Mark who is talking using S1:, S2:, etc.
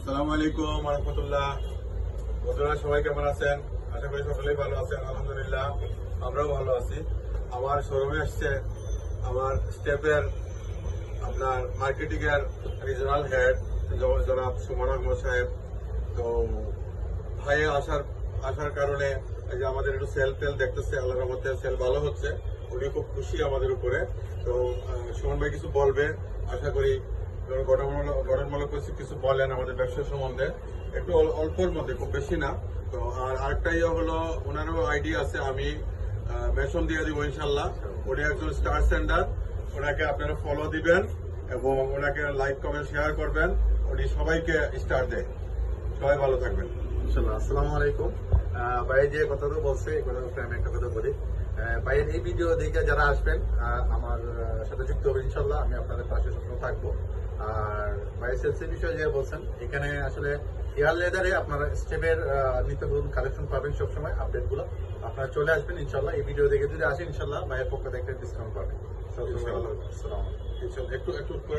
S1: আসসালামু আলাইকুম ওয়া রাহমাতুল্লাহ। বন্ধুরা সবাই কেমন আছেন? আশা করি সকলেই ভালো আছেন। আলহামদুলিল্লাহ আমরাও ভালো আছি। আমার শোরুমে আসছে আমার স্টেপের আপনার মার্কেটিং এর রিজনাল হেড জনাব সুমন আহমদ সাহেব। তো ভাই আসার কারণে এই যে আমাদের একটু সেল টেল দেখতেছে, আল্লাহর রহমতে সেল ভালো হচ্ছে। উনি খুব খুশি আমাদের উপরে। তো সুমন ভাই কিছু বলবে, আশা করি গঠনমূলক কিছু বলেন আমাদের ব্যবসা সম্বন্ধে, একটু অল্পর মধ্যে, খুব বেশি না। তো আর আরেকটা হলো, ওনারও আইডিয়া আছে, আমি মেনশন দিয়ে দিব ইনশাল্লাহ। উনি একজন স্টার সেন্ডার, ওনাকে আপনারা ফলো দিবেন এবং ওনাকে লাইক কমেন্ট শেয়ার করবেন। উনি সবাইকে স্টার দেয়। সবাই ভালো থাকবেন
S2: ইনশাল্লাহ। আসসালামু আলাইকুম। ভাই যে কথাটা বলছে এই কথাটা আমি একটা কথা বলি। ভাইয়ের এই ভিডিও দেখে যারা আসবেন আমার সাথে যুক্ত হবে ইনশাল্লাহ, আমি আপনাদের পাশে সবসময় থাকবো। আর ভাইয়ের সেলসের বিষয়ে যে বলছেন, এখানে আসলে এয়ার লেদারে আপনারা স্টেপের নিত্য নতুন কালেকশন পাবেন, সবসময় আপডেট গুলো আপনারা চলে আসবেন ইনশাল্লাহ। এই ভিডিও দেখে যদি আসেন ইনশাল্লাহ ভাইয়ের পক্ষ থেকে ডিসকাউন্ট পাবেন। আসসালামু আলাইকুম।
S1: একটু